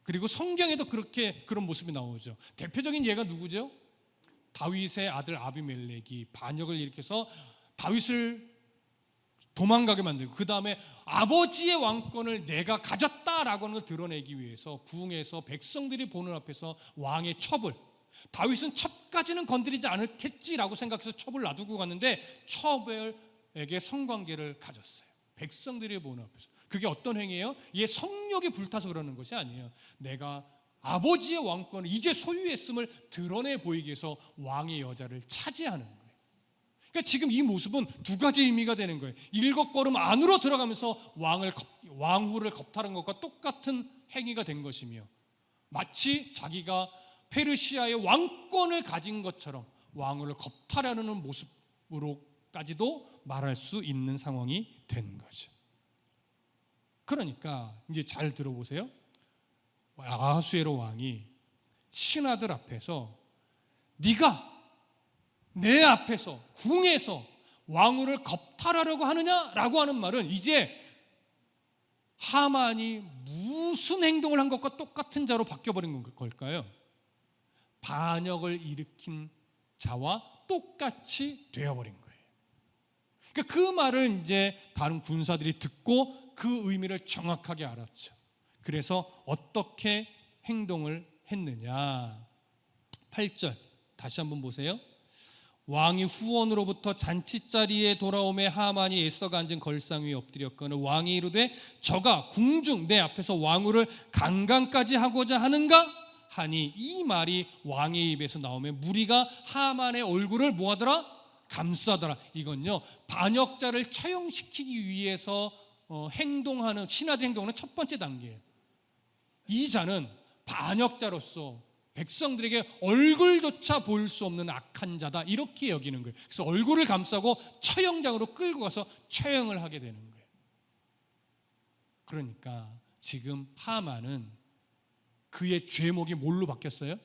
그리고 성경에도 그런 모습이 나오죠. 대표적인 예가 누구죠? 다윗의 아들 아비멜렉이 반역을 일으켜서 다윗을 도망가게 만들고 그 다음에 아버지의 왕권을 내가 가졌다라고 하는 걸 드러내기 위해서 궁에서 백성들이 보는 앞에서 왕의 첩을, 다윗은 첩까지는 건드리지 않겠지라고 생각해서 첩을 놔두고 갔는데 첩에게 성관계를 가졌어요. 백성들이 보는 앞에서. 그게 어떤 행위예요? 이게 성욕이 불타서 그러는 것이 아니에요. 내가 아버지의 왕권을 이제 소유했음을 드러내 보이기 위해서 왕의 여자를 차지하는 거예요. 그러니까 지금 이 모습은 두 가지 의미가 되는 거예요. 7걸음 안으로 들어가면서 왕후를 겁탈한 것과 똑같은 행위가 된 것이며, 마치 자기가 페르시아의 왕권을 가진 것처럼 왕후를 겁탈하려는 모습으로까지도 말할 수 있는 상황이 된 거죠. 그러니까 이제 잘 들어보세요. 아하수에로 왕이 신하들 앞에서 네가 내 앞에서 궁에서 왕후를 겁탈하려고 하느냐라고 하는 말은 이제 하만이 무슨 행동을 한 것과 똑같은 자로 바뀌어버린 걸까요? 반역을 일으킨 자와 똑같이 되어버린 거예요. 그러니까 그 말을 이제 다른 군사들이 듣고 그 의미를 정확하게 알았죠. 그래서 어떻게 행동을 했느냐. 8절 다시 한번 보세요. 왕이 후원으로부터 잔치자리에 돌아오매 하만이 에스더가 앉은 걸상 위에 엎드렸거늘 왕이 이르되 저가 궁중 내 앞에서 왕후를 강간까지 하고자 하는가 하니, 이 말이 왕의 입에서 나오며 무리가 하만의 얼굴을 뭐하더라? 감싸더라. 이건요, 반역자를 처형시키기 위해서 행동하는 신하들 행동하는 첫 번째 단계예요. 이 자는 반역자로서 백성들에게 얼굴조차 볼 수 없는 악한 자다, 이렇게 여기는 거예요. 그래서 얼굴을 감싸고 처형장으로 끌고 가서 처형을 하게 되는 거예요. 그러니까 지금 하만은 그의 죄목이 뭘로 바뀌었어요?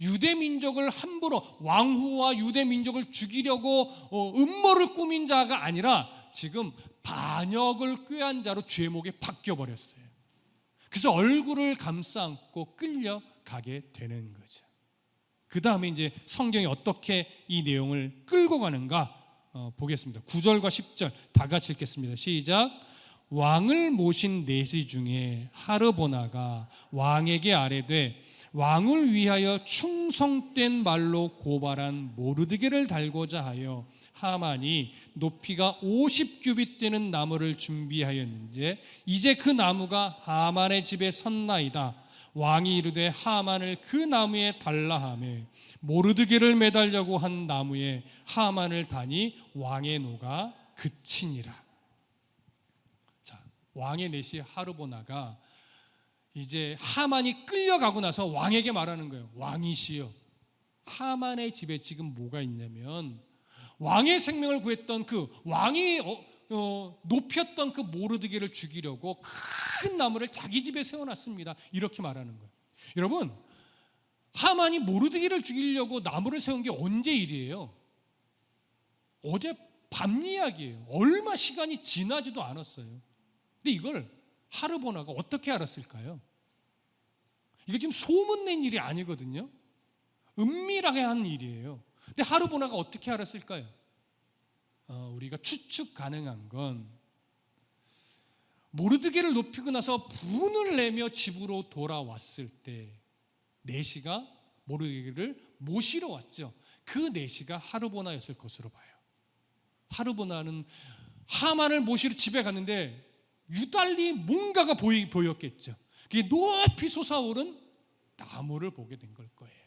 유대 민족을 함부로, 왕후와 유대 민족을 죽이려고 음모를 꾸민 자가 아니라 지금 반역을 꾀한 자로 죄목이 바뀌어 버렸어요. 그래서 얼굴을 감싸 안고 끌려가게 되는 거죠. 그 다음에 이제 성경이 어떻게 이 내용을 끌고 가는가 보겠습니다. 9절과 10절 다 같이 읽겠습니다. 시작. 왕을 모신 내시 중에 하르보나가 왕에게 아뢰되 왕을 위하여 충성된 말로 고발한 모르드게를 달고자 하여 하만이 높이가 50규빗 되는 나무를 준비하였는지 이제 그 나무가 하만의 집에 섰나이다. 왕이 이르되 하만을 그 나무에 달라 하매 모르드게를 매달려고 한 나무에 하만을 다니 왕의 노가 그치니라. 자, 왕의 내시 하르보나가 이제 하만이 끌려가고 나서 왕에게 말하는 거예요. 왕이시여, 하만의 집에 지금 뭐가 있냐면 왕의 생명을 구했던 그 왕이 높였던 그 모르드게를 죽이려고 큰 나무를 자기 집에 세워놨습니다. 이렇게 말하는 거예요. 여러분, 하만이 모르드게를 죽이려고 나무를 세운 게 언제 일이에요? 어제 밤 이야기예요. 얼마 시간이 지나지도 않았어요. 근데 이걸 하르보나가 어떻게 알았을까요? 이게 지금 소문낸 일이 아니거든요. 은밀하게 한 일이에요. 근데 하르보나가 어떻게 알았을까요? 우리가 추측 가능한 건 모르드게를 높이고 나서 분을 내며 집으로 돌아왔을 때 내시가 모르드게를 모시러 왔죠. 그 내시가 하르보나였을 것으로 봐요. 하르보나는 하만을 모시러 집에 갔는데 유달리 뭔가가 보였겠죠. 그게 높이 솟아오른 나무를 보게 된 걸 거예요.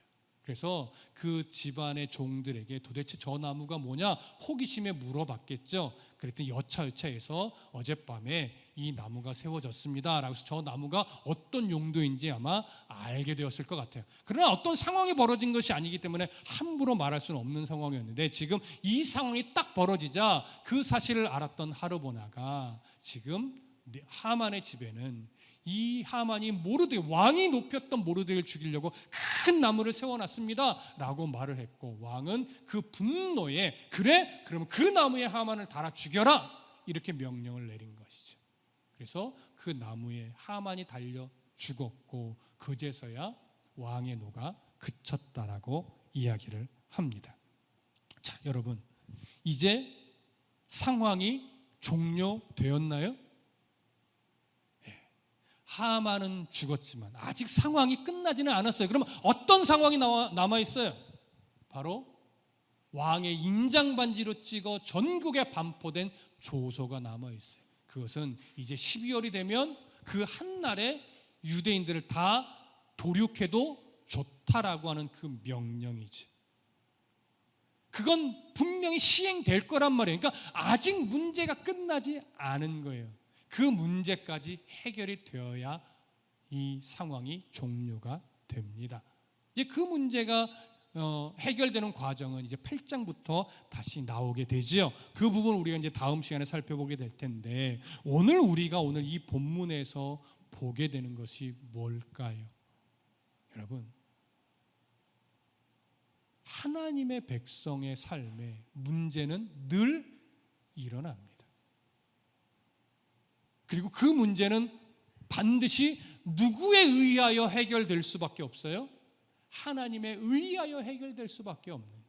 그래서 그 집안의 종들에게 도대체 저 나무가 뭐냐 호기심에 물어봤겠죠. 그랬더니 여차여차해서 어젯밤에 이 나무가 세워졌습니다 라고 해서 저 나무가 어떤 용도인지 아마 알게 되었을 것 같아요. 그러나 어떤 상황이 벌어진 것이 아니기 때문에 함부로 말할 수는 없는 상황이었는데 지금 이 상황이 딱 벌어지자 그 사실을 알았던 하르보나가 지금 하만의 집에는 이 하만이 모르드게 왕이 높였던 모르드게를 죽이려고 큰 나무를 세워놨습니다 라고 말을 했고 왕은 그 분노에 그래? 그러면 그 나무에 하만을 달아 죽여라 이렇게 명령을 내린 것이죠. 그래서 그 나무에 하만이 달려 죽었고 그제서야 왕의 노가 그쳤다라고 이야기를 합니다. 자, 여러분, 이제 상황이 종료되었나요? 하만은 죽었지만 아직 상황이 끝나지는 않았어요. 그럼 어떤 상황이 남아있어요? 바로 왕의 인장반지로 찍어 전국에 반포된 조서가 남아있어요. 그것은 이제 12월이 되면 그 한날에 유대인들을 다 도륙해도 좋다라고 하는 그 명령이지. 그건 분명히 시행될 거란 말이에요. 그러니까 아직 문제가 끝나지 않은 거예요. 그 문제까지 해결이 되어야 이 상황이 종료가 됩니다. 이제 그 문제가 해결되는 과정은 이제 8장부터 다시 나오게 되지요. 그 부분 우리가 이제 다음 시간에 살펴보게 될 텐데 우리가 오늘 이 본문에서 보게 되는 것이 뭘까요? 여러분, 하나님의 백성의 삶에 문제는 늘 일어납니다. 그리고 그 문제는 반드시 누구에 의하여 해결될 수밖에 없어요? 하나님에 의하여 해결될 수밖에 없는 거예요.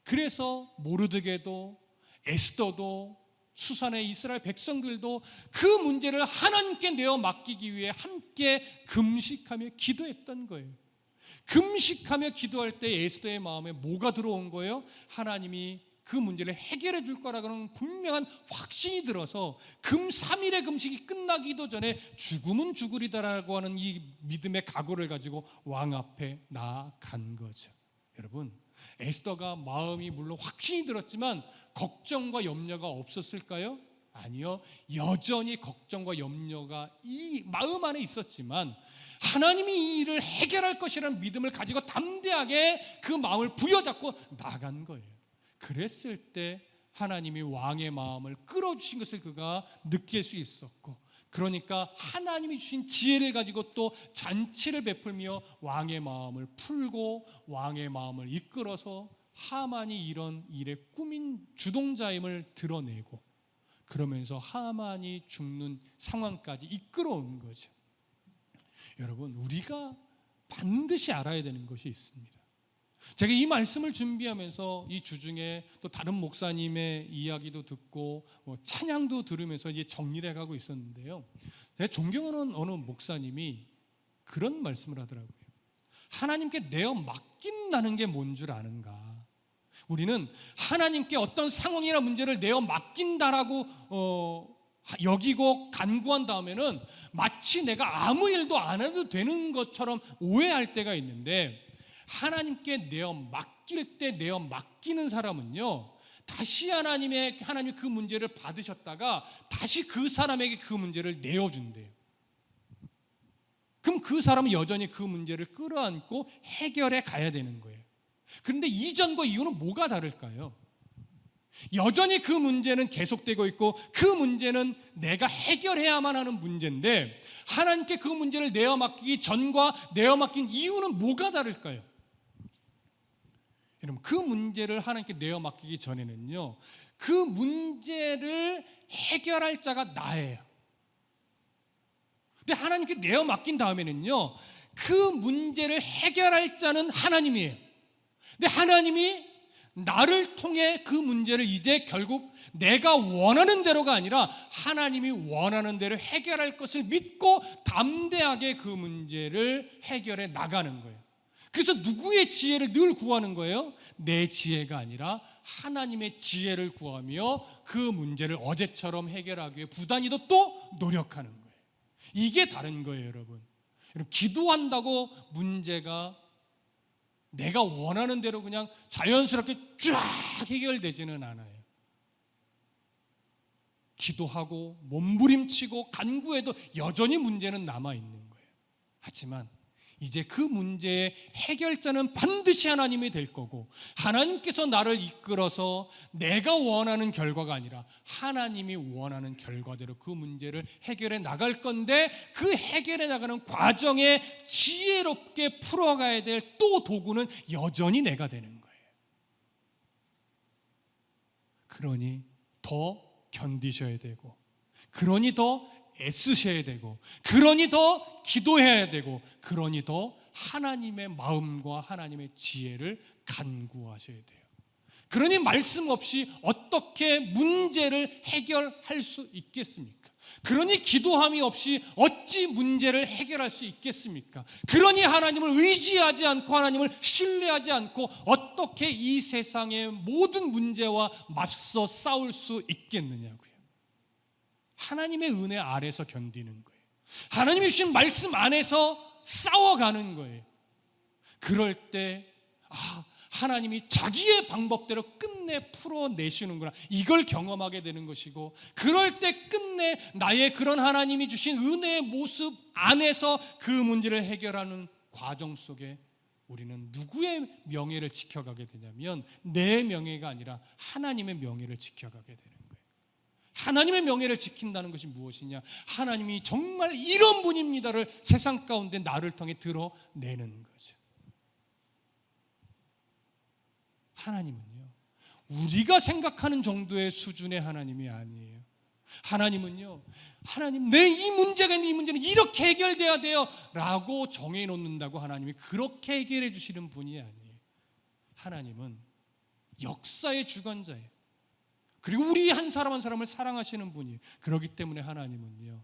그래서 모르드게도 에스더도 수산의 이스라엘 백성들도 그 문제를 하나님께 내어 맡기기 위해 함께 금식하며 기도했던 거예요. 금식하며 기도할 때 에스더의 마음에 뭐가 들어온 거예요? 하나님이 그 문제를 해결해 줄 거라는 분명한 확신이 들어서 금 3일의 금식이 끝나기도 전에 죽음은 죽으리다라고 하는 이 믿음의 각오를 가지고 왕 앞에 나아간 거죠. 여러분, 에스더가 마음이 물론 확신이 들었지만 걱정과 염려가 없었을까요? 아니요. 여전히 걱정과 염려가 이 마음 안에 있었지만 하나님이 이 일을 해결할 것이라는 믿음을 가지고 담대하게 그 마음을 부여잡고 나간 거예요. 그랬을 때 하나님이 왕의 마음을 끌어주신 것을 그가 느낄 수 있었고, 그러니까 하나님이 주신 지혜를 가지고 또 잔치를 베풀며 왕의 마음을 풀고 왕의 마음을 이끌어서 하만이 이런 일에 꾸민 주동자임을 드러내고, 그러면서 하만이 죽는 상황까지 이끌어온 거죠. 여러분, 우리가 반드시 알아야 되는 것이 있습니다. 제가 이 말씀을 준비하면서 이 주중에 또 다른 목사님의 이야기도 듣고 찬양도 들으면서 이제 정리를 해가고 있었는데요. 제가 존경하는 어느 목사님이 그런 말씀을 하더라고요. 하나님께 내어 맡긴다는 게 뭔 줄 아는가? 우리는 하나님께 어떤 상황이나 문제를 내어 맡긴다라고 여기고 간구한 다음에는 마치 내가 아무 일도 안 해도 되는 것처럼 오해할 때가 있는데, 하나님께 내어 맡길 때 내어 맡기는 사람은요, 다시 하나님이 그 문제를 받으셨다가 다시 그 사람에게 그 문제를 내어준대요. 그럼 그 사람은 여전히 그 문제를 끌어안고 해결해 가야 되는 거예요. 그런데 이전과 이후는 뭐가 다를까요? 여전히 그 문제는 계속되고 있고 그 문제는 내가 해결해야만 하는 문제인데, 하나님께 그 문제를 내어 맡기기 전과 내어 맡긴 이후는 뭐가 다를까요? 여러분, 그 문제를 하나님께 내어 맡기기 전에는요, 그 문제를 해결할 자가 나예요. 근데 하나님께 내어 맡긴 다음에는요, 그 문제를 해결할 자는 하나님이에요. 근데 하나님이 나를 통해 그 문제를 이제 결국 내가 원하는 대로가 아니라 하나님이 원하는 대로 해결할 것을 믿고 담대하게 그 문제를 해결해 나가는 거예요. 그래서 누구의 지혜를 늘 구하는 거예요? 내 지혜가 아니라 하나님의 지혜를 구하며 그 문제를 어제처럼 해결하기 위해 부단히도 또 노력하는 거예요. 이게 다른 거예요, 여러분. 기도한다고 문제가 내가 원하는 대로 그냥 자연스럽게 쫙 해결되지는 않아요. 기도하고 몸부림치고 간구해도 여전히 문제는 남아있는 거예요. 하지만 이제 그 문제의 해결자는 반드시 하나님이 될 거고, 하나님께서 나를 이끌어서 내가 원하는 결과가 아니라 하나님이 원하는 결과대로 그 문제를 해결해 나갈 건데, 그 해결해 나가는 과정에 지혜롭게 풀어가야 될 또 도구는 여전히 내가 되는 거예요. 그러니 더 견디셔야 되고, 그러니 더 애쓰셔야 되고, 그러니 더 기도해야 되고, 그러니 더 하나님의 마음과 하나님의 지혜를 간구하셔야 돼요. 그러니 말씀 없이 어떻게 문제를 해결할 수 있겠습니까? 그러니 기도함이 없이 어찌 문제를 해결할 수 있겠습니까? 그러니 하나님을 의지하지 않고 하나님을 신뢰하지 않고 어떻게 이 세상의 모든 문제와 맞서 싸울 수 있겠느냐고요. 하나님의 은혜 아래서 견디는 거예요. 하나님이 주신 말씀 안에서 싸워가는 거예요. 그럴 때 하나님이 자기의 방법대로 끝내 풀어내시는구나, 이걸 경험하게 되는 것이고, 그럴 때 끝내 나의 그런 하나님이 주신 은혜의 모습 안에서 그 문제를 해결하는 과정 속에 우리는 누구의 명예를 지켜가게 되냐면 내 명예가 아니라 하나님의 명예를 지켜가게 되는 거예요. 하나님의 명예를 지킨다는 것이 무엇이냐? 하나님이 정말 이런 분입니다를 세상 가운데 나를 통해 드러내는 거죠. 하나님은요, 우리가 생각하는 정도의 수준의 하나님이 아니에요. 하나님은요, 하나님 내 이 문제가 있는 이 문제는 이렇게 해결돼야 돼요 라고 정해놓는다고 하나님이 그렇게 해결해 주시는 분이 아니에요. 하나님은 역사의 주관자예요. 그리고 우리 한 사람 한 사람을 사랑하시는 분이에요. 그렇기 때문에 하나님은요,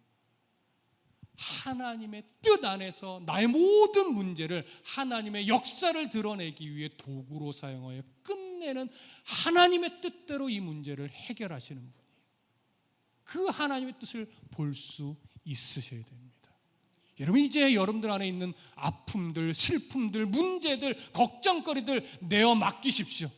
하나님의 뜻 안에서 나의 모든 문제를 하나님의 역사를 드러내기 위해 도구로 사용하여 끝내는 하나님의 뜻대로 이 문제를 해결하시는 분이에요. 그 하나님의 뜻을 볼 수 있으셔야 됩니다. 여러분, 이제 여러분들 안에 있는 아픔들, 슬픔들, 문제들, 걱정거리들 내어 맡기십시오.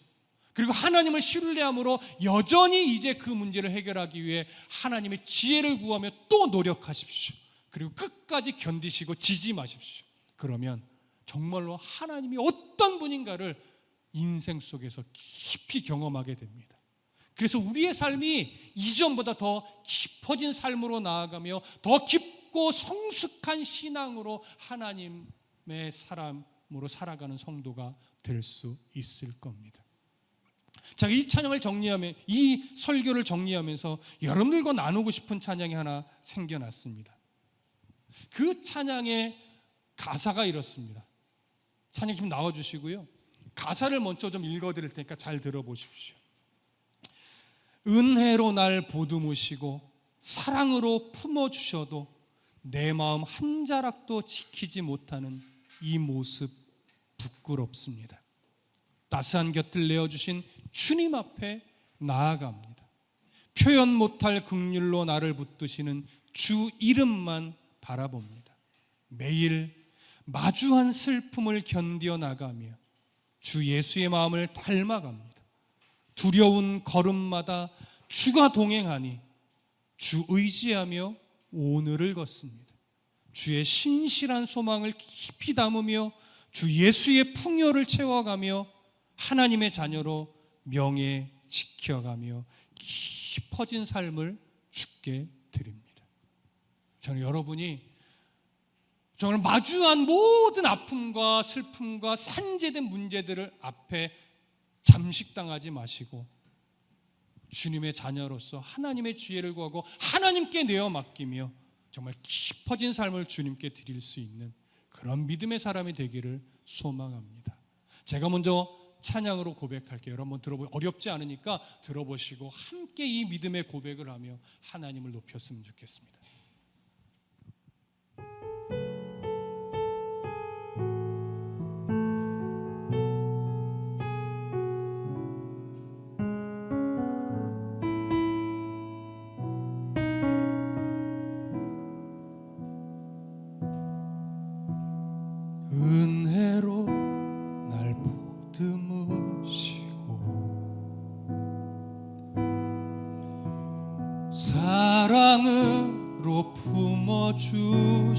그리고 하나님을 신뢰함으로 여전히 이제 그 문제를 해결하기 위해 하나님의 지혜를 구하며 또 노력하십시오. 그리고 끝까지 견디시고 지지 마십시오. 그러면 정말로 하나님이 어떤 분인가를 인생 속에서 깊이 경험하게 됩니다. 그래서 우리의 삶이 이전보다 더 깊어진 삶으로 나아가며 더 깊고 성숙한 신앙으로 하나님의 사람으로 살아가는 성도가 될 수 있을 겁니다. 자, 이 찬양을 정리하면, 이 설교를 정리하면서 여러분들과 나누고 싶은 찬양이 하나 생겨났습니다. 그 찬양의 가사가 이렇습니다. 찬양 좀 나와주시고요. 가사를 먼저 좀 읽어드릴 테니까 잘 들어보십시오. 은혜로 날 보듬으시고 사랑으로 품어주셔도 내 마음 한 자락도 지키지 못하는 이 모습 부끄럽습니다. 따스한 곁을 내어주신 주님 앞에 나아갑니다. 표현 못할 긍휼로 나를 붙드시는 주 이름만 바라봅니다. 매일 마주한 슬픔을 견뎌 나가며 주 예수의 마음을 닮아갑니다. 두려운 걸음마다 주가 동행하니 주 의지하며 오늘을 걷습니다. 주의 신실한 소망을 깊이 담으며 주 예수의 풍요를 채워가며 하나님의 자녀로 명예 지켜가며 깊어진 삶을 주께 드립니다. 저는 여러분이 정말 마주한 모든 아픔과 슬픔과 산재된 문제들을 앞에 잠식당하지 마시고 주님의 자녀로서 하나님의 지혜를 구하고 하나님께 내어 맡기며 정말 깊어진 삶을 주님께 드릴 수 있는 그런 믿음의 사람이 되기를 소망합니다. 제가 먼저 찬양으로 고백할게요. 여러분 어렵지 않으니까 들어보시고 함께 이 믿음의 고백을 하며 하나님을 높였으면 좋겠습니다. 은혜로 날 보듬으시고 사랑으로 품어주셔도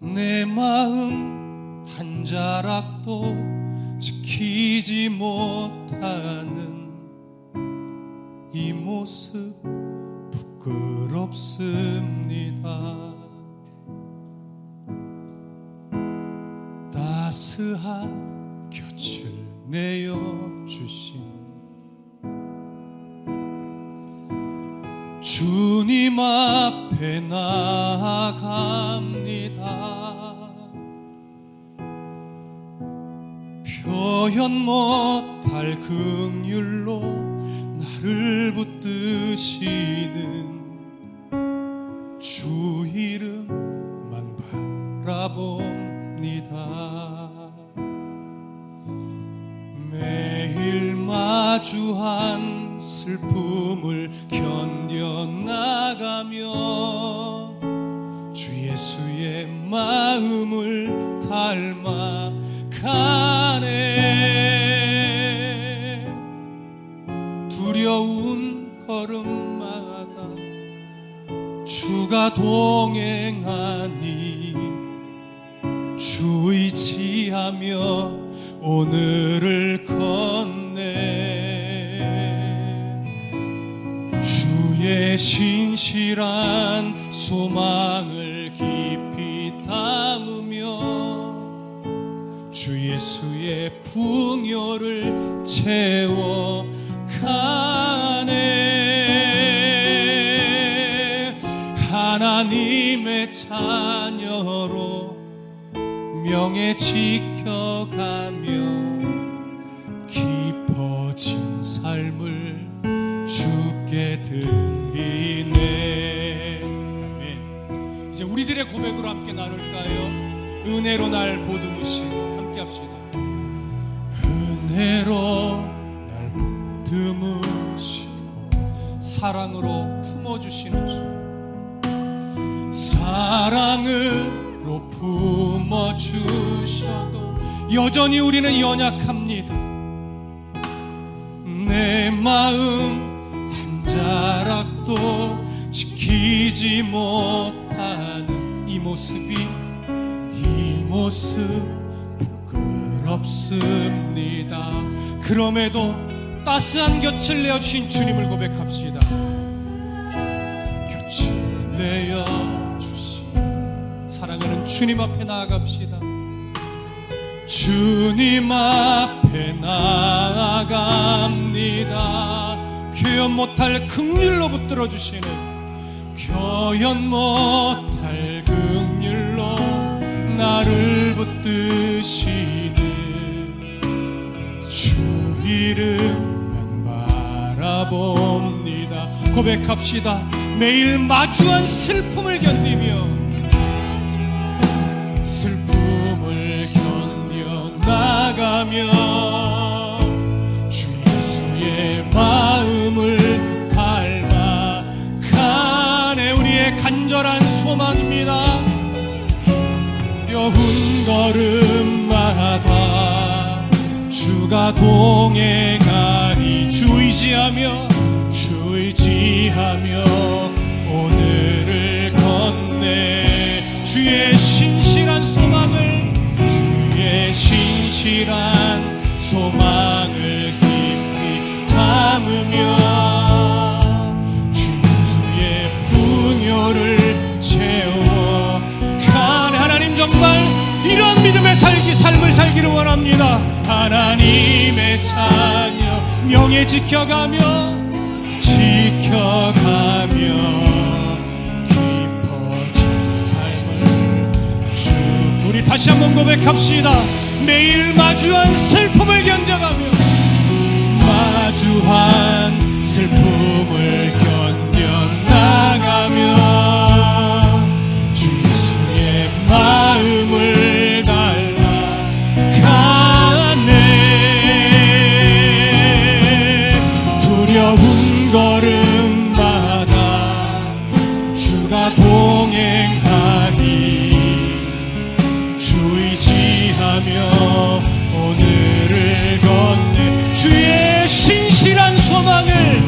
내 마음 한 자락도 지키지 못하는 이 모습 부끄럽습니다. 따스한 곁을 내어주신 주님 앞에 나아갑니다. 표현 못할 긍휼로 나를 붙드시는 주 이름만 바라봅니다. 매일 마주한 슬픔을 견뎌나가며 주 예수의 마음을 닮아가네. 두려운 걸음마다 주가 동행하니 주 의지하며 오늘을 걷네. 주의 신실한 소망을 깊이 담으며 주 예수의 풍요를 채워가네. 하나님의 자녀로 명예 지켜가며 깊어진 삶을 주께 드리네. 아멘. 이제 우리들의 고백으로 함께 나눌까요? 은혜로 날 보듬으시고 함께 합시다. 은혜로 날 보듬으시고 사랑으로 품어주시는 주, 사랑으로 품어주셔도 여전히 우리는 연약합니다. 내 마음 한 자락도 지키지 못하는 이 모습 부끄럽습니다. 그럼에도 따스한 곁을 내어주신 주님을 고백합시다. 곁을 내어주신 사랑하는 주님 앞에 나아갑시다. 주님 앞에 나아갑니다. 표현 못할 긍휼로 붙들어 주시는, 표현 못할 긍휼로 나를 붙드시는 주 이름만 바라봅니다. 고백합시다. 매일 마주한 슬픔을 견디며 슬픔을 견뎌나가며 주 예수의 마음을 닮아가네. 우리의 간절한 소망입니다. 여훈 걸음마다 주가 동행하니 주 의지하며 오늘을 건네 주의 신실한 소망을 깊이 담으며 주 예수의 풍요를 채워가네. 하나님 정말 이런 믿음의 삶을 살기를 원합니다. 하나님의 자녀 명예 지켜가며 깊어진 삶을 주. 우리 다시 한번 고백합시다. 매일 마주한 슬픔을 견뎌가며 마주한 슬픔을 견뎌나가며 주 예수의 마음을 닮아가네. 두려운 걸음마다 주가 동행하니 주 의지하며 오늘을 건네 주의 신실한 소망을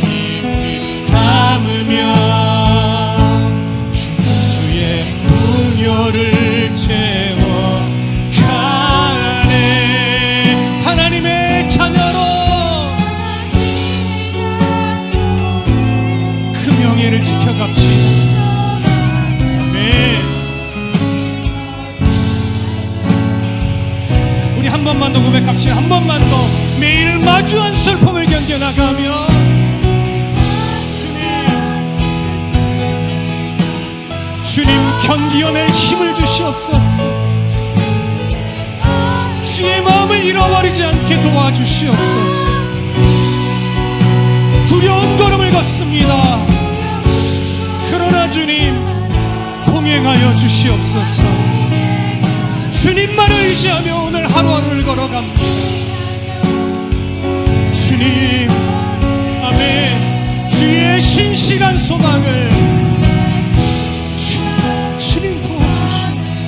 깊이 담으며 주 예수의 풍요를 채워가네. 하나님의 자녀로 그 명예를 지켜갑시다. 우리 한 번만 더 고백합시다. 한 번만 더. 매일 마주한 슬픔을 견뎌나가며 주님 견디어낼 힘을 주시옵소서. 주의 마음을 잃어버리지 않게 도와주시옵소서. 두려운 걸음을 걷습니다. 그러나 주님 동행하여 주시옵소서. 주님만을 의지하며 오늘 하루하루를 걸어갑니다. 주님, 아멘. 주의 신실한 소망을 주님 도와주시옵소서.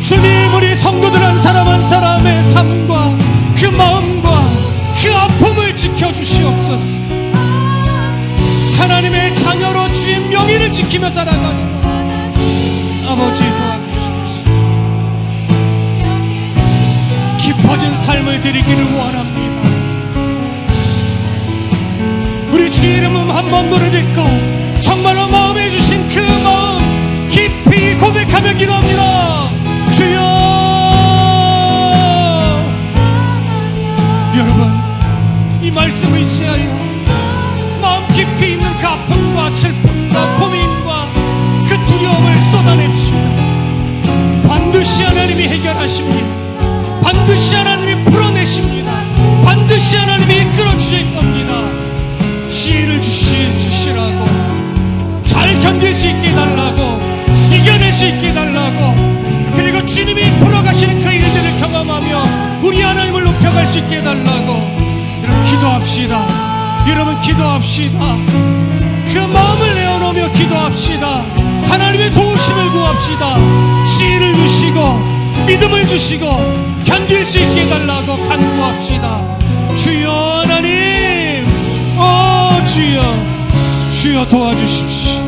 주님, 우리 성도들 한 사람 한 사람의 삶과 그 마음과 그 아픔을 지켜주시옵소서. 하나님의 자녀로 주의 명예를 지키며 살아가는 아버지 도와주시옵소서. 깊어진 삶을 드리기를 원합니다. 우리 주 이름은 한 번 부르짖고 정말로 마음에 주신 그 마음 깊이 고백하며 기도합니다. 주여. 여러분, 이 말씀을 의지하여 마음 깊이 있는 그 아픔과 슬픔과 고민과 그 두려움을 쏟아냅시다. 반드시 하나님이 해결하십니다. 반드시 하나님이 풀어내십니다. 반드시 하나님이 이끌어 주실 겁니다. 지혜를 주시라고, 잘 견딜 수 있게 해달라고, 이겨낼 수 있게 해달라고, 그리고 주님이 풀어가시는 그 일들을 경험하며 우리 하나님을 높여갈 수 있게 해달라고. 여러분 기도합시다. 여러분 기도합시다. 그 마음을 내어놓으며 기도합시다. 하나님의 도우심을 구합시다. 지혜를 주시고 믿음을 주시고 견딜 수 있게 해달라고 간구합시다. 주여 하나님, 주여 도와주십시오.